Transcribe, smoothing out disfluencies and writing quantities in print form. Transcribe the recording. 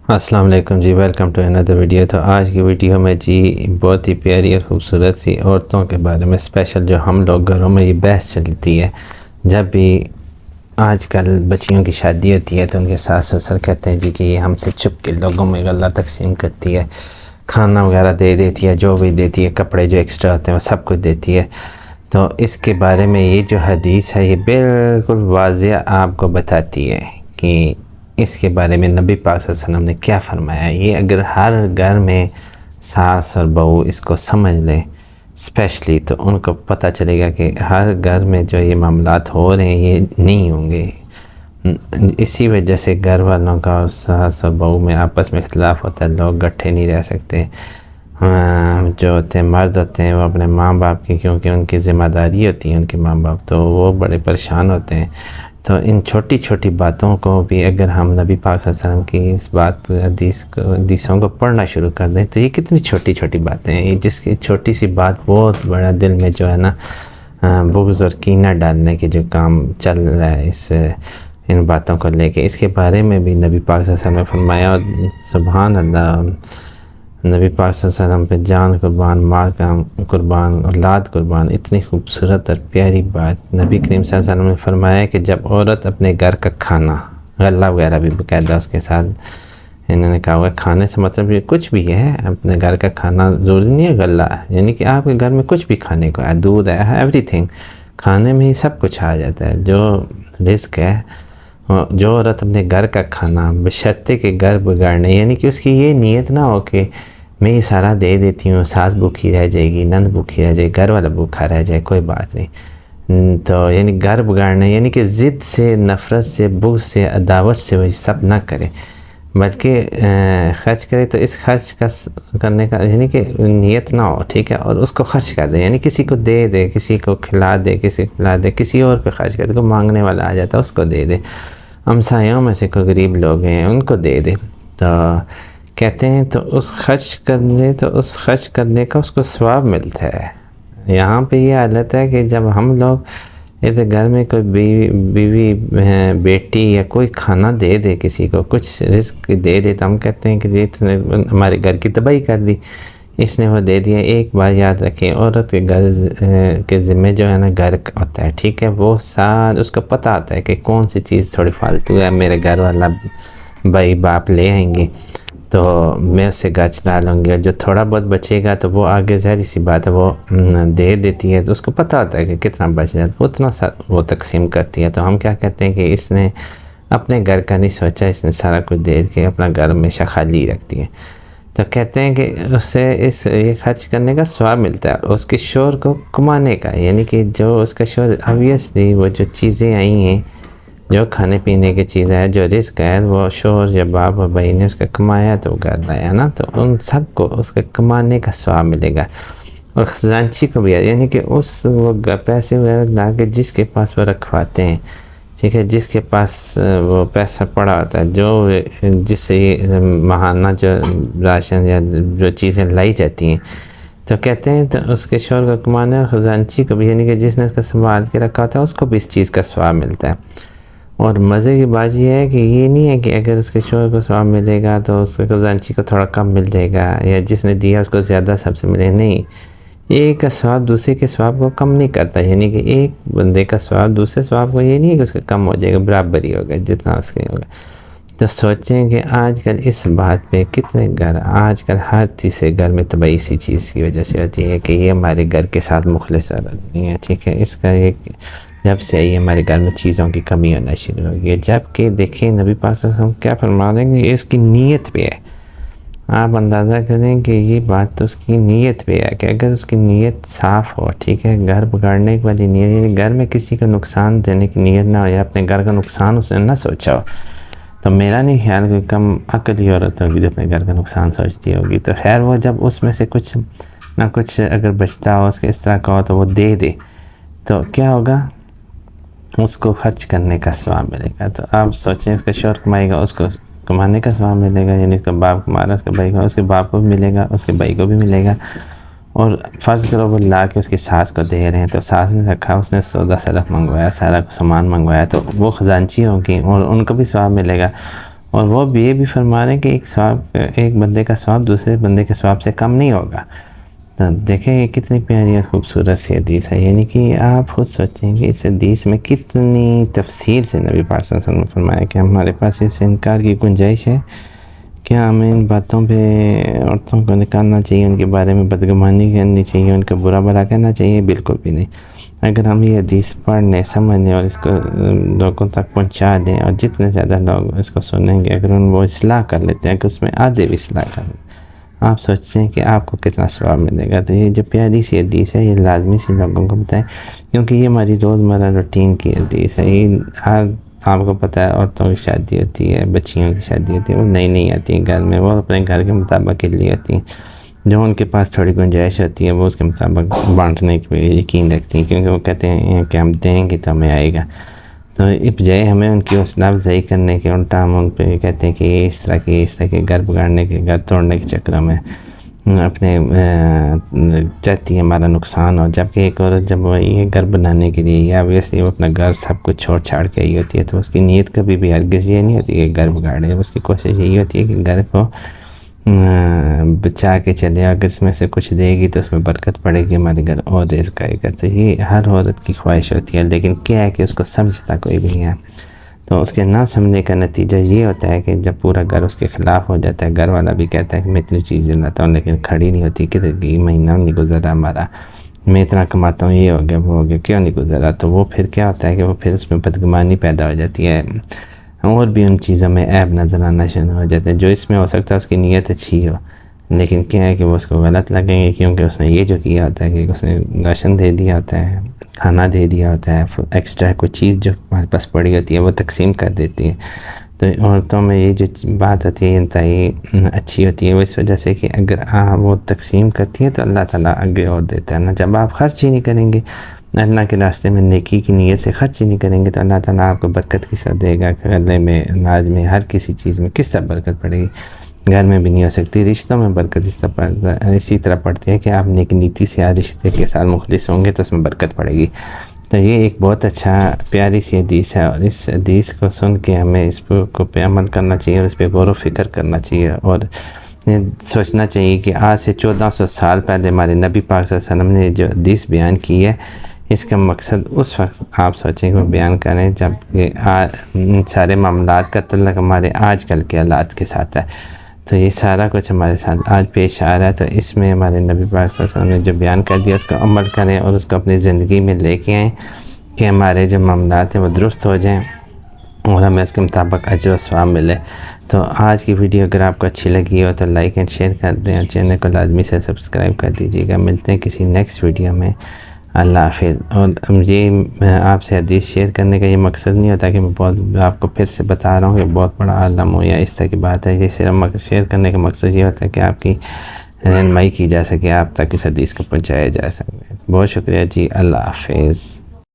السلام علیکم جی، welcome to another video. تو آج کی ویڈیو میں جی بہت ہی پیاری اور خوبصورت سی عورتوں کے بارے میں اسپیشل جو ہم لوگ گھروں میں یہ بحث چلتی ہے جب بھی آج کل بچیوں کی شادی ہوتی ہے تو ان کے ساس سسر کہتے ہیں جی کہ یہ ہم سے چھپ کے لوگوں میں غلہ تقسیم کرتی ہے، کھانا وغیرہ دے دیتی ہے، جو بھی دیتی ہے، کپڑے جو ایکسٹرا ہوتے ہیں وہ سب کچھ دیتی ہے۔ تو اس کے بارے میں یہ جو حدیث ہے یہ بالکل واضح آپ کو بتاتی ہے کہ اس کے بارے میں نبی پاک صلی اللہ علیہ وسلم نے کیا فرمایا ہے۔ یہ اگر ہر گھر میں ساس اور بہو اس کو سمجھ لیں اسپیشلی تو ان کو پتہ چلے گا کہ ہر گھر میں جو یہ معاملات ہو رہے ہیں یہ نہیں ہوں گے۔ اسی وجہ سے گھر والوں کا اور ساس اور بہو میں آپس میں اختلاف ہوتا ہے، لوگ گٹھے نہیں رہ سکتے۔ جو ہوتے ہیں مرد ہوتے ہیں وہ اپنے ماں باپ کی، کیونکہ ان کی ذمہ داری ہوتی ہے ان کے ماں باپ، تو وہ بڑے پریشان ہوتے ہیں۔ تو ان چھوٹی چھوٹی باتوں کو بھی اگر ہم نبی پاک صلی اللہ علیہ وسلم کی اس بات حدیثوں کو پڑھنا شروع کر دیں تو یہ کتنی چھوٹی چھوٹی باتیں ہیں، جس کی چھوٹی سی بات بہت بڑا دل میں جو ہے نا بغض اور کینہ ڈالنے کے جو کام چل رہا ہے ان باتوں کو لے کے۔ اس کے بارے میں بھی نبی پاک صلی اللہ علیہ وسلم نے فرمایا، اور سبحان اللہ، نبی پاک صلی اللہ علیہ وسلم پہ جان قربان، مال قربان، اولاد قربان، اتنی خوبصورت اور پیاری بات نبی کریم صلی اللہ علیہ وسلم نے فرمایا کہ جب عورت اپنے گھر کا کھانا، غلہ وغیرہ بھی باقاعدہ اس کے ساتھ انہوں نے کہا ہوا، کھانے سے مطلب یہ کچھ بھی ہے، اپنے گھر کا کھانا ضروری نہیں ہے غلہ، یعنی کہ آپ کے گھر میں کچھ بھی کھانے کو ہے، دودھ ہے، ایوری تھنگ، کھانے میں ہی سب کچھ آ جاتا ہے، جو رزق ہے۔ جو عورت اپنے گھر کا کھانا بشرطے کہ گھر بگاڑنے، یعنی کہ اس کی یہ نیت نہ ہو کہ میں یہ سارا دے دیتی ہوں، ساس بھوکھی رہ جائے گی، نند بھوکھی رہ جائے گی، گھر والا بھوکھا رہ جائے، کوئی بات نہیں۔ تو یعنی گھر بگاڑنے، یعنی کہ ضد سے، نفرت سے، بغض سے، عداوت سے وہ سب نہ کرے، بلکہ خرچ کرے تو اس خرچ کا کرنے کا یعنی کہ نیت نہ ہو، ٹھیک ہے، اور اس کو خرچ کر دے، یعنی کسی کو دے دے، کسی کو کھلا دے، کسی کو کھلا دے، کسی اور پہ خرچ کر دے، کوئی مانگنے والا آ جاتا ہے اس کو دے دے، ہمسایوں میں سے کوئی غریب لوگ ہیں ان کو دے دے۔ تو کہتے ہیں تو اس خرچ کرنے کا اس کو ثواب ملتا ہے۔ یہاں پہ یہ حالت ہے کہ جب ہم لوگ ادھر گھر میں کوئی بیوی بیٹی یا کوئی کھانا دے دے، کسی کو کچھ رزق دے دے، تو ہم کہتے ہیں کہ یہ ہمارے گھر کی تباہی کر دی، اس نے وہ دے دیا۔ ایک بات یاد رکھیں، عورت کے گھر کے ذمہ جو ہے نا گھر ہوتا ہے، ٹھیک ہے، وہ اس کو پتہ آتا ہے کہ کون سی چیز تھوڑی فالتو ہے، میرے گھر والا بھائی باپ لے آئیں گے تو میں اس سے گھر چلا لوں گی، اور جو تھوڑا بہت بچے گا تو وہ آگے ظاہری سی بات ہے وہ دے دیتی ہے، تو اس کو پتہ ہوتا ہے کہ کتنا بچ جاتا ہے، اتنا وہ تقسیم کرتی ہے۔ تو ہم کیا کہتے ہیں کہ اس نے اپنے گھر کا نہیں سوچا، اس نے سارا کچھ دے کے اپنا گھر ہمیشہ خالی رکھتی ہے۔ تو کہتے ہیں کہ اس سے یہ خرچ کرنے کا ثواب ملتا ہے، اس کے شوہر کو کمانے کا، یعنی کہ جو اس کا شوہر obviously وہ جو چیزیں آئی ہیں، جو کھانے پینے کی چیزیں ہیں، جو رزق ہے، وہ شوہر یا باپ اور بھائی نے اس کا کمایا تو گھر لایا نا، تو ان سب کو اس کے کمانے کا ثواب ملے گا۔ اور خزانچی کو بھی، یعنی کہ وہ پیسے وغیرہ لا کے جس کے پاس وہ رکھواتے ہیں، ٹھیک ہے، جس کے پاس وہ پیسہ پڑا ہوتا ہے، جو جس سے یہ ماہانہ جو راشن یا جو چیزیں لائی جاتی ہیں، تو کہتے ہیں تو اس کے شوہر کا کمانے، اور خزانچی کو بھی، یعنی کہ جس نے اس کا سنبھال کے رکھا ہوتا ہے اس کو بھی اس چیز کا ثواب ملتا ہے۔ اور مزے کی بات یہ ہے کہ یہ نہیں ہے کہ اگر اس کے شوہر کو ثواب ملے گا تو اس کے خزانچی کو تھوڑا کم مل جائے گا، یا جس نے دیا اس کو زیادہ سب سے ملے، نہیں، ایک کا ثواب دوسرے کے ثواب کو کم نہیں کرتا، یعنی کہ ایک بندے کا ثواب دوسرے ثواب کو یہ نہیں ہے کہ اس کا کم ہو جائے گا، برابر ہی ہوگا جتنا اس کے ہوگا۔ تو سوچیں کہ آج کل اس بات پہ کتنے گھر، آج کل ہر تیسرے گھر میں تباہی سی چیز کی وجہ سے ہوتی ہے کہ یہ ہمارے گھر کے ساتھ مخلص نہیں ہے، ٹھیک ہے، اس کا ایک جب سے آئی ہمارے گھر میں چیزوں کی کمی ہونا شروع ہو گئی ہے، جبکہ دیکھیں نبی پاک صلی اللہ علیہ وسلم کیا فرما رہے ہیں کہ اس کی نیت پہ ہے۔ آپ اندازہ کریں کہ یہ بات تو اس کی نیت پہ ہے کہ اگر اس کی نیت صاف ہو، ٹھیک ہے، گھر بگاڑنے والی نیت، یعنی گھر میں کسی کو نقصان دینے کی نیت نہ ہو، یا اپنے گھر کا نقصان اس نے نہ سوچا ہو، تو میرا نہیں خیال کہ کم عقلی عورت ہوگی جو اپنے گھر کا نقصان سوچتی ہوگی۔ تو خیر وہ جب اس میں سے کچھ نہ کچھ اگر بچتا ہو، اس کے اس طرح کا ہو تو وہ دے دے، تو کیا ہوگا، اس کو خرچ کرنے کا ثواب ملے گا۔ تو آپ سوچیں اس کا شوہر کمائے گا، اس کو کمانے کا ثواب ملے گا، یعنی اس کا باپ کما رہا ہے، اس کا بھائی کا، اس کے باپ کو بھی ملے گا، اس کے بھائی کو بھی ملے گا۔ اور فرض کرو وہ لا کے اس کی ساس کو دے رہے ہیں، تو ساس نے رکھا، اس نے سودا سلف منگوایا، سارا سامان منگوایا، تو وہ خزانچی ہوگی اور ان کو بھی ثواب ملے گا۔ اور وہ بھی یہ بھی فرما رہے ہیں کہ ایک بندے کا ثواب دوسرے بندے کے ثواب سے کم نہیں ہوگا۔ تو دیکھیں یہ کتنی پیاری اور خوبصورت سی حدیث ہے، یعنی کہ آپ خود سوچیں کہ اس حدیث میں کتنی تفصیل سے نبی پاک صلی اللہ علیہ وسلم نے فرمایا کہ ہمارے پاس اس انکار کی گنجائش ہے، کیا ہمیں ان باتوں پہ عورتوں کو نکالنا چاہیے، ان کے بارے میں بدگمانی کرنی چاہیے، ان کا برا بھلا کرنا چاہیے؟ بالکل بھی نہیں۔ اگر ہم یہ حدیث پڑھنے سمجھنے اور اس کو لوگوں تک پہنچا دیں، اور جتنے زیادہ لوگ اس کو سنیں گے، اگر وہ اصلاح کر لیتے ہیں کہ اس میں آدھے بھی اصلاح کر لیں، آپ سوچیں کہ آپ کو کتنا ثواب ملے گا۔ تو یہ جو پیاری سی حدیث ہے یہ لازمی سے لوگوں کو بتائیں، کیونکہ یہ ہماری روزمرہ روٹین کی حدیث ہے۔ یہ آپ کو پتہ ہے عورتوں کی شادی ہوتی ہے، بچیوں کی شادی ہوتی ہے، وہ نئی نئی آتی ہیں گھر میں، وہ اپنے گھر کے مطابق کے لیے ہوتی ہیں، جو ان کے پاس تھوڑی گنجائش ہوتی ہے وہ اس کے مطابق بانٹنے کی یقین رکھتی ہیں، کیونکہ وہ کہتے ہیں کہ ہم دیں گے تو ہمیں آئے گا۔ تو بجائے ہمیں ان کی حوصلہ افزائی کرنے کے، الٹا ہم ان پہ کہتے ہیں کہ یہ اس طرح کے گھر بگاڑنے کے، گھر توڑنے کے چکر میں اپنے چاہتی ہے ہمارا نقصان ہو، جبکہ ایک عورت جب وہ یہ گھر بنانے کے لیے یا ویسے وہ اپنا گھر سب کچھ چھوڑ چھاڑ کے آئی ہوتی ہے، تو اس کی نیت کبھی بھی ہرگز یہ نہیں ہوتی کہ گھر بگاڑے، اس کی کوشش یہی ہوتی ہے کہ گھر کو بچا کے چلے، اگر اس میں سے کچھ دے گی تو اس میں برکت پڑے گی، ہمارے گھر اور رزق آئے گا۔ تو یہ ہر عورت کی خواہش ہوتی ہے، لیکن کیا ہے کہ اس کو سمجھتا کوئی بھی نہیں ہے۔ تو اس کے نہ سمجھنے کا نتیجہ یہ ہوتا ہے کہ جب پورا گھر اس کے خلاف ہو جاتا ہے، گھر والا بھی کہتا ہے کہ میں اتنی چیزیں لاتا ہوں لیکن کھڑی نہیں ہوتی، کہ یہ مہینہ نہیں گزرا ہمارا، میں اتنا کماتا ہوں، یہ ہو گیا وہ ہو گیا، کیوں نہیں گزرا؟ تو وہ پھر کیا ہوتا ہے کہ وہ پھر اس میں بدگمانی پیدا ہو جاتی ہے، اور بھی ان چیزوں میں عیب نظر آنا شروع ہو جاتے ہیں، جو اس میں ہو سکتا ہے اس کی نیت اچھی ہو، لیکن کیا ہے کہ وہ اس کو غلط لگیں گے، کیونکہ اس نے یہ جو کیا ہوتا ہے کہ اس نے راشن دے دیا ہوتا ہے، کھانا دے دیا ہوتا ہے، ایکسٹرا کوئی چیز جو ہمارے پاس پڑی ہوتی ہے وہ تقسیم کر دیتی ہے۔ تو عورتوں میں یہ جو بات ہوتی ہے انتہائی اچھی ہوتی ہے، وہ اس وجہ سے کہ اگر وہ تقسیم کرتی ہیں تو اللہ تعالیٰ آگے اور دیتا ہے نا۔ جب آپ خرچ ہی نہیں کریں گے اللہ کے راستے میں، نیکی کی نیت سے خرچ ہی نہیں کریں گے، تو اللہ تعالیٰ آپ کو برکت کس طرح دے گا؟ غلے میں، اناج میں، ہر کسی چیز میں کس طرح برکت پڑے گی؟ گھر میں بھی نہیں ہو سکتی۔ رشتوں میں برکت اسی طرح پڑتی ہے کہ آپ نیک نیتی سے ہر رشتے کے ساتھ مخلص ہوں گے تو اس میں برکت پڑے گی۔ تو یہ ایک بہت اچھا پیاری سی حدیث ہے، اور اس حدیث کو سن کے ہمیں اس پہ عمل کرنا چاہیے، اور اس پہ غور و فکر کرنا چاہیے، اور سوچنا چاہیے کہ آج سے 1400 سال پہلے ہمارے نبی پاک صلی اللہ علیہ وسلم نے جو حدیث بیان کی ہے، اس کا مقصد اس وقت آپ سوچیں کہ وہ بیان کریں جب کہ سارے معاملات کا تعلق ہمارے آج کل کے حالات کے ساتھ ہے۔ تو یہ سارا کچھ ہمارے ساتھ آج پیش آ رہا ہے، تو اس میں ہمارے نبی پاک صلی اللہ علیہ وسلم نے جو بیان کر دیا اس کو عمل کریں، اور اس کو اپنی زندگی میں لے کے آئیں کہ ہمارے جو معاملات ہیں وہ درست ہو جائیں، اور ہمیں اس کے مطابق اجر و ثواب ملے۔ تو آج کی ویڈیو اگر آپ کو اچھی لگی ہو تو لائک اینڈ شیئر کر دیں، اور چینل کو لازمی سے سبسکرائب کر دیجیے گا۔ ملتے ہیں کسی نیکسٹ ویڈیو میں، اللہ حافظ۔ اور یہ آپ سے حدیث شیئر کرنے کا یہ مقصد نہیں ہوتا کہ میں آپ کو پھر سے بتا رہا ہوں کہ بہت بڑا عالم ہو یا اس طرح کی بات ہے، یہ صرف شیئر کرنے کا مقصد یہ ہوتا ہے کہ آپ کی رہنمائی کی جا سکے، آپ تک اس حدیث کو پہنچایا جا سکے۔ بہت شکریہ جی، اللہ حافظ۔